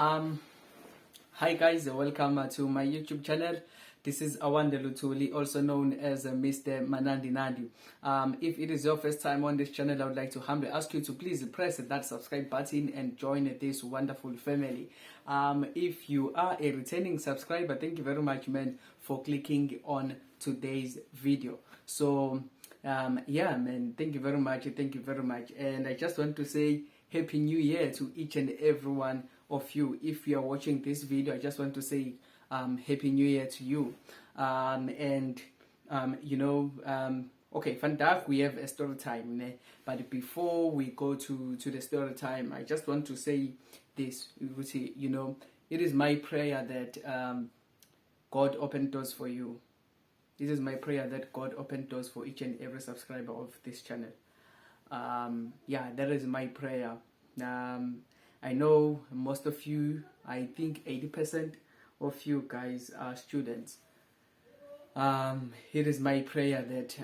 Um, Hi guys, welcome to my YouTube channel. This is Awande Lutuli, also known as Mr. Manandi Nandi. If it is your first time on this channel, I would like to humbly ask you to please press that subscribe button and join this wonderful family. If you are a returning subscriber, thank you very much, man, for clicking on today's video. So, yeah, man, thank you very much, and I just want to say Happy New Year to each and every one of you. If you are watching this video, I just want to say Happy New Year to you. Okay, vandag we have a story time, né? But before we go to the story time, I just want to say this. It is my prayer that God open doors for you. This is my prayer that God open doors for each and every subscriber of this channel. That is my prayer. I know most of you, I think 80% of you guys are students. It is my prayer that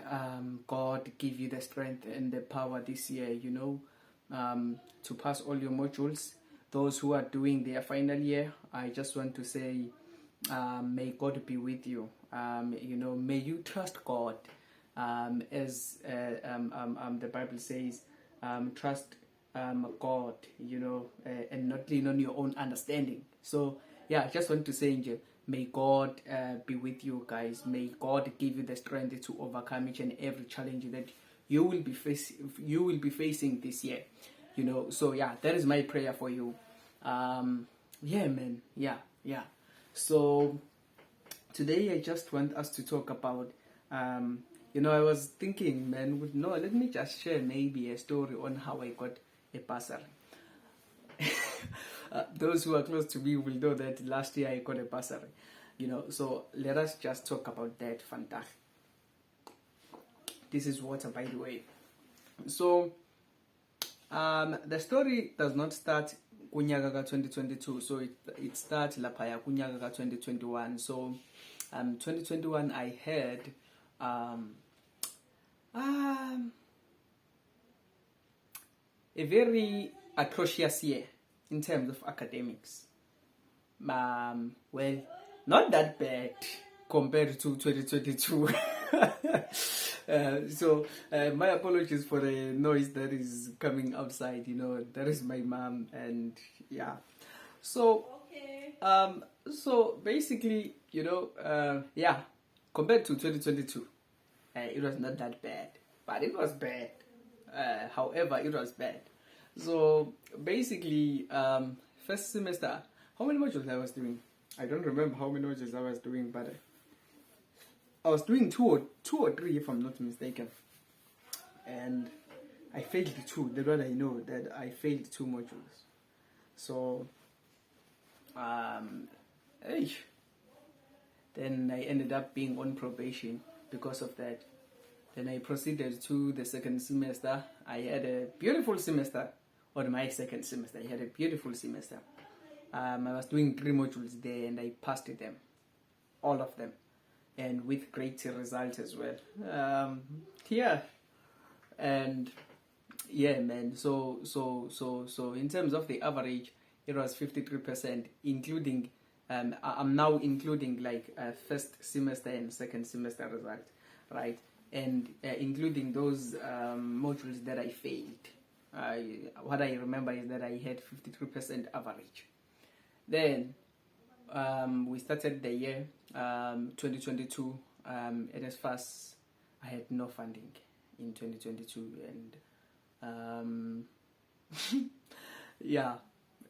God give you the strength and the power this year, to pass all your modules. Those who are doing their final year, I just want to say, may God be with you. May you trust God. As the Bible says, trust God, and not lean on your own understanding. So, I just want to say, may God be with you guys. May God give you the strength to overcome each and every challenge that you will be facing this year. So that is my prayer for you. Man. So today I just want us to talk about. I was thinking, man, let me just share maybe a story on how I got a bursary. Those who are close to me will know that last year I got a bursary. So let us just talk about that. Vandag. This is water, by the way. So the story does not start kunyaka 2022. So it starts lapaya kunyaka 2021. So 2021 I had a very atrocious year in terms of academics. Well, not that bad compared to 2022. My apologies for the noise that is coming outside. That is my mom, and yeah. So, so basically, compared to 2022, it was not that bad, but it was bad. However, it was bad. So basically, first semester, how many modules I was doing? I don't remember how many modules I was doing, but I was doing two or three, if I'm not mistaken. And I failed two. That's what I know, that I failed two modules. So, then I ended up being on probation because of that. Then I proceeded to the second semester. I had a beautiful semester. On my second semester, I had a beautiful semester. I was doing 3 modules there, and I passed them, all of them, and with great results as well. Man. So in terms of the average, it was 53%, including. I'm now including first semester and second semester results, right? And including those modules that I failed. What I remember is that I had 53% average. Then we started the year 2022, and as fast I had no funding in 2022, and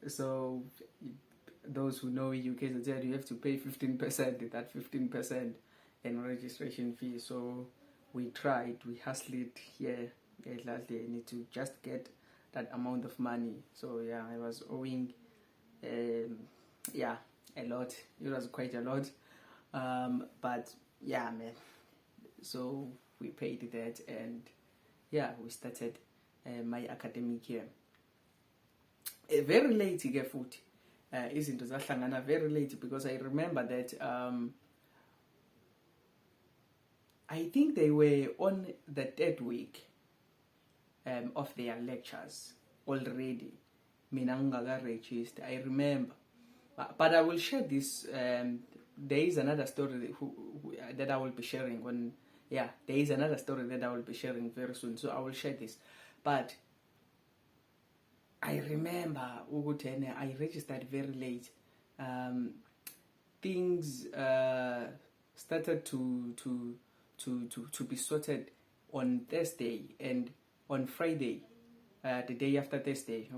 so those who know UK will tell you have to pay 15%, that 15% in registration fee. So we tried, we hustled here. Lastly, I need to just get that amount of money. So I was owing a lot. It was quite a lot, but man. So we paid that, and we started my academic year. Very late ke futhi. Izinto zahlangana very late, because I remember that I think they were on the 3rd week of their lectures already. Mina ngingaka register. I remember But I will share this. There is another story that I will be sharing on. Yeah, there is another story that I will be sharing very soon. So I will share this. But I remember I registered very late. Things started to be sorted on Thursday, and on Friday, the day after Thursday,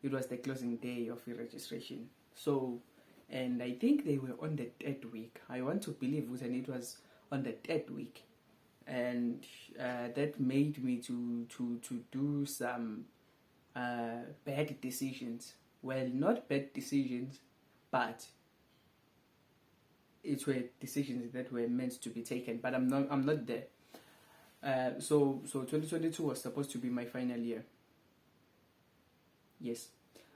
it was the closing day of the registration. So, and I think they were on the third week. I want to believe it was on the third week, and that made me to do some bad decisions. Well, not bad decisions, but it were decisions that were meant to be taken. But I'm not there. So 2022 was supposed to be my final year. Yes.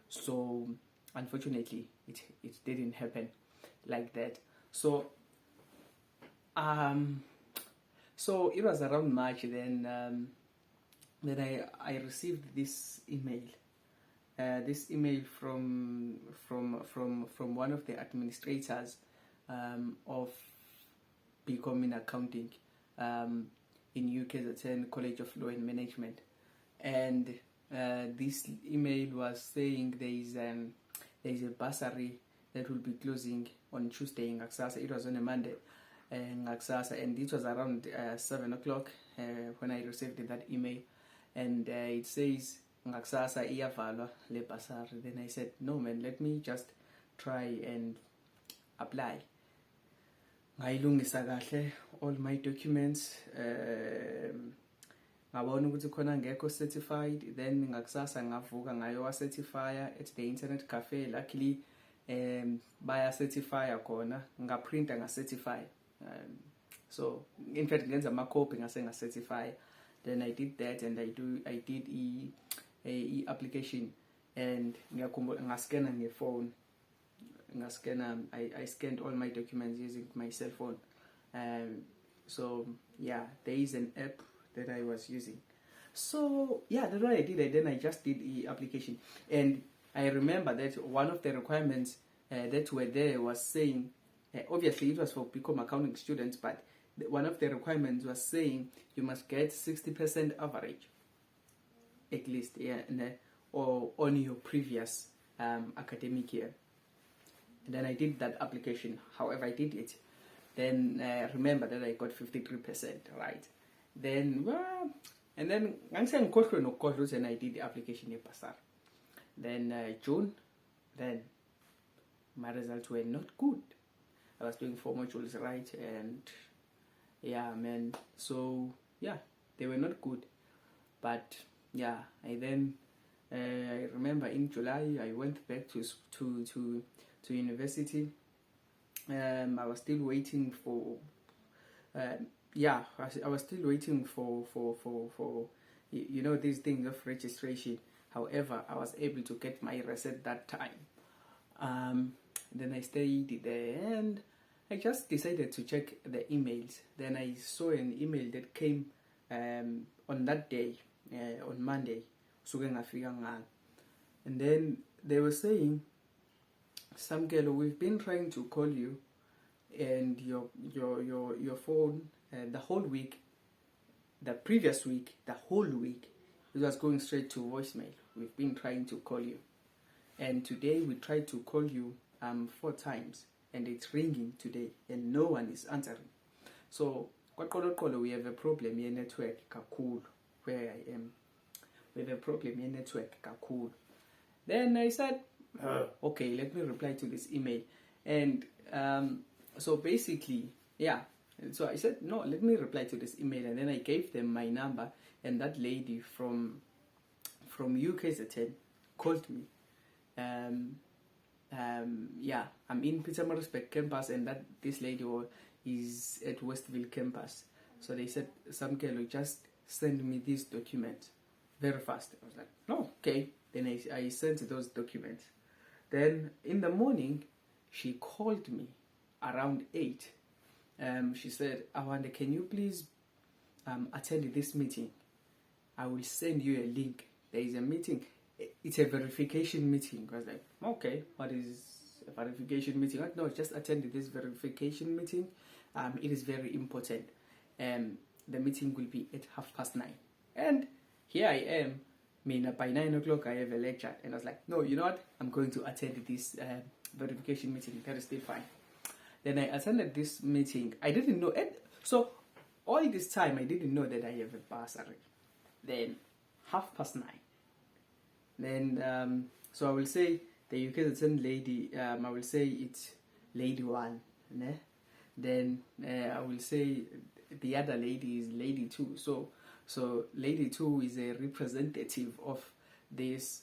So unfortunately, it didn't happen like that. So so it was around March then I received this email. This email from one of the administrators of BCom in accounting in UKZN College of Law and Management, and this email was saying there is a bursary that will be closing on Tuesday in Aksasa. It was on a Monday in Aksasa, and it was around 7 o'clock when I received that email, and it says Aksasa iyavalwa le bursary. Then I said, no man, let me just try and apply. Ngayilungisa kahle all my documents, ngabona ukuthi khona ngekho certified. Then ngakusasa ngavuka ngayowa certifier at the internet cafe. Luckily baya certifier khona, ngaprinta ngacertify. So in fact ngenza ama copy ngase ngacertify. Then I did that, and I did a application, and ngaskena ngefone. I scanned all my documents using my cell phone. So yeah, there is an app that I was using. So yeah, that's what I did. And then I just did the application, and I remember that one of the requirements that were there was saying, obviously it was for BCom accounting students, but one of the requirements was saying you must get 60% average, at least, yeah, or on your previous academic year. And then I did that application. However, I did it. Then remember that I got 53%, right? Then, and then and I did the application in Bursary. Then June, then my results were not good. I was doing 4 modules, right? And yeah, man. So yeah, they were not good. But yeah, I then I remember in July I went back to university. I was still waiting for I was still waiting for these things of registration. However, I was able to get my reset that time. Then I stayed there, and I just decided to check the emails. Then I saw an email that came on that day, on Monday. And then they were saying, Samkelo, we've been trying to call you, and your phone the whole week, the previous week, the whole week, it was going straight to voicemail. We've been trying to call you, and today we tried to call you 4 times, and it's ringing today, and no one is answering. So we have a problem in network kakulu where I am. We have a problem in network kakulu. Then I said, okay, let me reply to this email. And so basically, yeah. So I said, no, let me reply to this email. And then I gave them my number. And that lady from UKZN called me. Yeah, I'm in Pietermaritzburg campus, and this lady is at Westville campus. So they said, Samkelo, just send me these documents very fast. I was like, no, okay. Then I sent those documents. Then in the morning, she called me around 8. She said, Awanda, can you please attend this meeting? I will send you a link. There is a meeting. it's a verification meeting. I was like, okay, what is a verification meeting? Like, no, just attend this verification meeting. It is very important. The meeting will be at 9:30. And here I am. By 9 o'clock, I have a lecture. And I was like, no, you know what? I'm going to attend this verification meeting. That is still fine. Then I attended this meeting. I didn't know. And so all this time, I didn't know that I have a bursary. Then 9:30. Then, so I will say the UK attend lady, I will say it's lady 1. Ne? Then I will say the other lady is lady 2. So lady 2 is a representative of this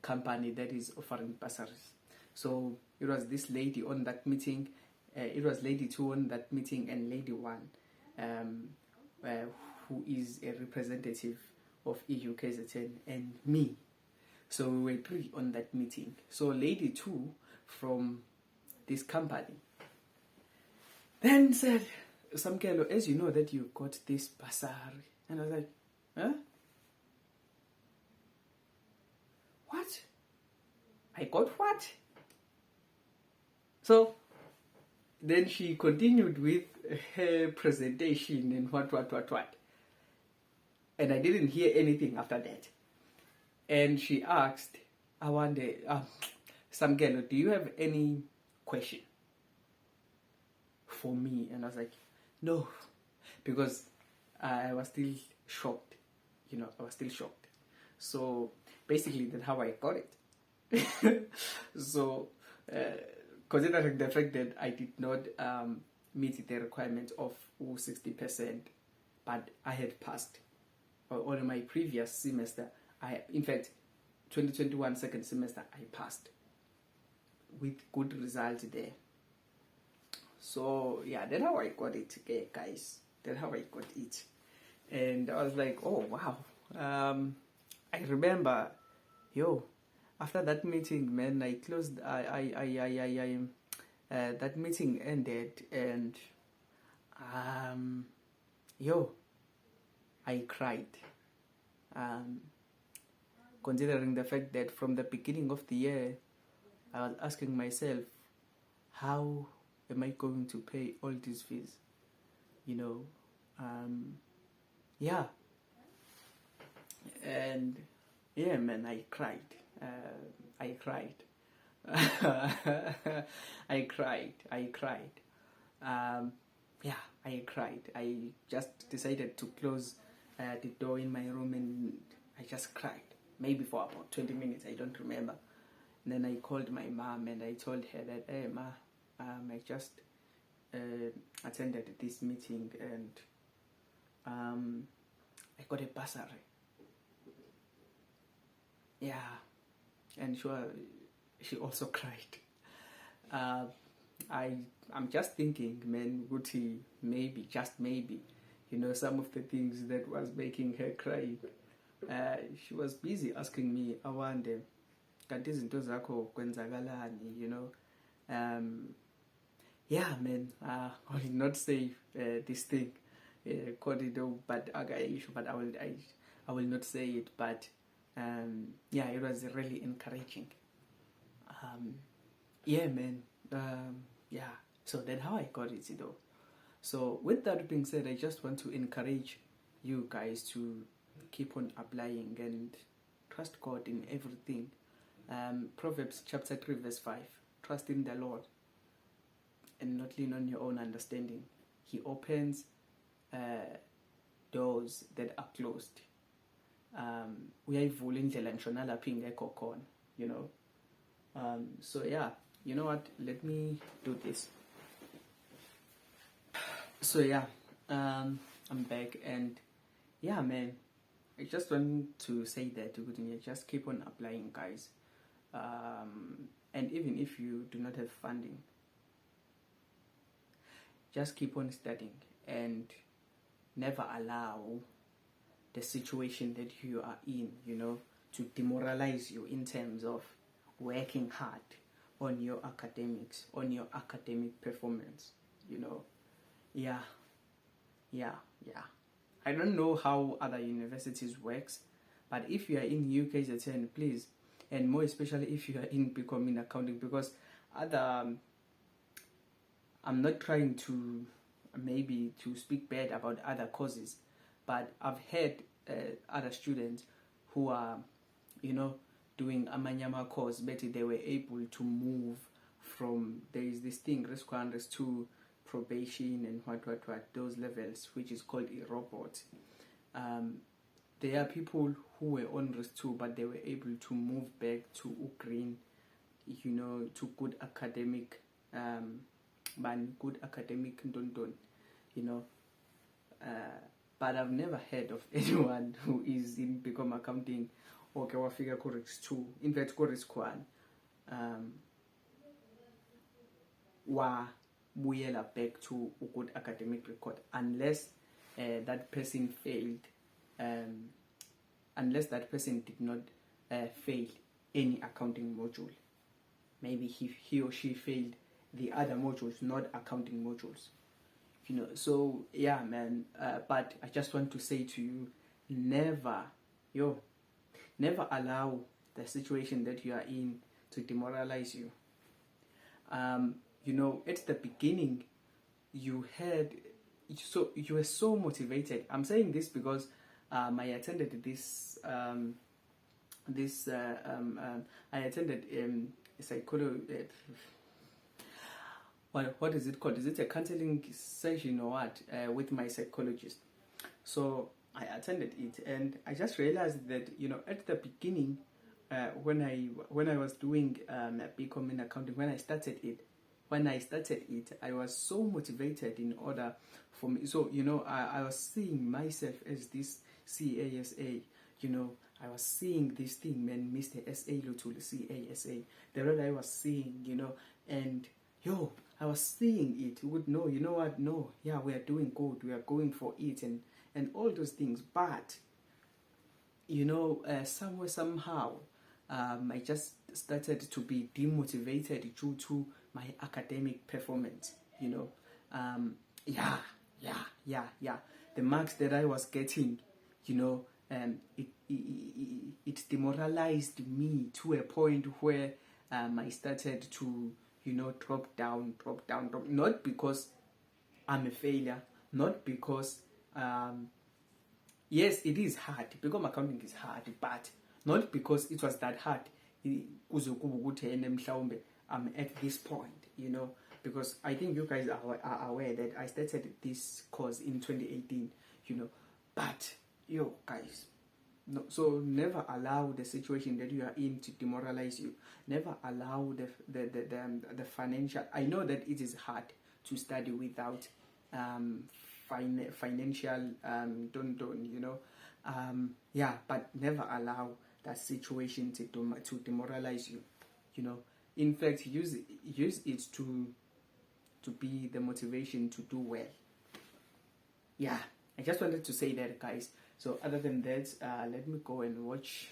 company that is offering bursaries. So it was this lady on that meeting, it was lady 2 on that meeting, and lady 1 who is a representative of EU KZN, and me. So we were 3 on that meeting. So lady 2 from this company then said, Samkelo, as you know that you got this bursary. And I was like, huh? What? I got what? So then she continued with her presentation and what. And I didn't hear anything after that. And she asked, I wonder, Samkelo, do you have any question for me? And I was like, no, because I was still shocked. I was still shocked. So basically, that's how I got it. So, considering the fact that I did not meet the requirement of 60%, but I had passed on my previous semester. In fact, 2021 second semester, I passed with good results there. So yeah, that's how I got it, okay, guys. That's how I got it. And I was like, oh wow. I remember, after that meeting, man, I closed. That meeting ended, and I cried. Considering the fact that from the beginning of the year, I was asking myself, how am I going to pay all these fees? Yeah. And yeah, man, I cried. I cried. I cried. Yeah, I cried. I just decided to close the door in my room, and I just cried. Maybe for about 20 minutes, I don't remember. And then I called my mom and I told her that, hey, ma, I just attended this meeting, and I got a bursary. Yeah, and she also cried. I'm just thinking, man, Guti, maybe, just maybe, some of the things that was making her cry. She was busy asking me, I wonder, kanti izinto zakho kwenzakalani, yeah, man, I will not say this thing, but I will not say it, but yeah, it was really encouraging. Yeah, man, yeah, so that's how I got it, though. So with that being said, I just want to encourage you guys to keep on applying and trust God in everything. Proverbs chapter 3 verse 5, trust in the Lord and not lean on your own understanding. He opens doors that are closed. Uyayivula indlela nshona lapho ingekho khona, so yeah, you know what, let me do this. So yeah, I'm back, and yeah, man, I just want to say that you just keep on applying, guys. And even if you do not have funding, just keep on studying and never allow the situation that you are in, to demoralize you in terms of working hard on your academics, on your academic performance, Yeah. I don't know how other universities works, But if you are in UKZN, please, and more especially if you are in becoming accounting, because other I'm not trying to maybe to speak bad about other courses, but I've heard other students who are, doing a Manyama course, but they were able to move from, there is this thing, risk 1, risk 2, probation, and what, those levels, which is called a robot. There are people who were on risk 2, but they were able to move back to green, to good academic, good academic, but I've never heard of anyone who is in become accounting or figure risk 2, in fact risk 1, buyela back to a good academic record, unless that person failed, unless that person did not fail any accounting module. Maybe he or she failed the other modules, not accounting modules. So yeah, man. But I just want to say to you, never allow the situation that you are in to demoralize you. At the beginning, you were so motivated. I'm saying this because I attended this. I attended psychology. What is it called? Is it a counseling session or what? With my psychologist. So I attended it, and I just realized that at the beginning, when I was doing BCom in accounting, when I started it, I was so motivated in order for me. So I was seeing myself as this CASA. I was seeing this thing, man, Mr. SA Lutul CASA. The role I was seeing, and I was seeing it. You would know, no, yeah, we are doing good, we are going for it, and all those things. But somewhere, somehow, I just started to be demotivated due to my academic performance. The marks that I was getting, it demoralized me to a point where I started to drop down. Not because I'm a failure, not because yes, it is hard, because accounting is hard, but not because it was that hard. I'm at this point, because I think you guys are aware that I started this course in 2018, but guys, no. So never allow the situation that you are in to demoralize you. Never allow the financial. I know that it is hard to study without financial but never allow that situation to demoralize you. In fact, use it to be the motivation to do well. Yeah, I just wanted to say that, guys. So other than that, let me go and watch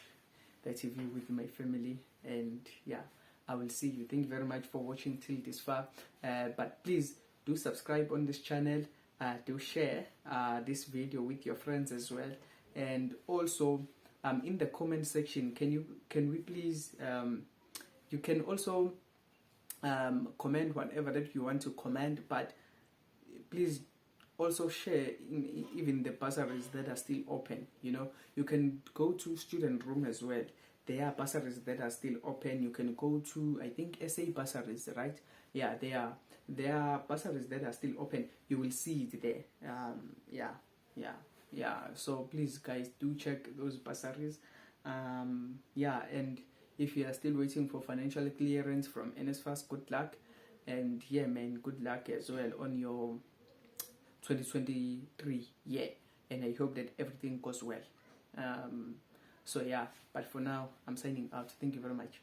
the TV with my family, and yeah, I will see you. Thank you very much for watching till this far. But please do subscribe on this channel. Do share this video with your friends as well, and also in the comment section, can we please you can also comment whatever that you want to comment, but please also share even the bursaries that are still open. You can go to student room as well. There are bursaries that are still open. You can go to, I think, SA bursaries, right? Yeah, there are bursaries that are still open. You will see it there. So please, guys, do check those bursaries. And if you are still waiting for financial clearance from NSFAS, good luck. And yeah, man, good luck as well on your 2023 year, and I hope that everything goes well. So yeah, but for now, I'm signing out. Thank you very much.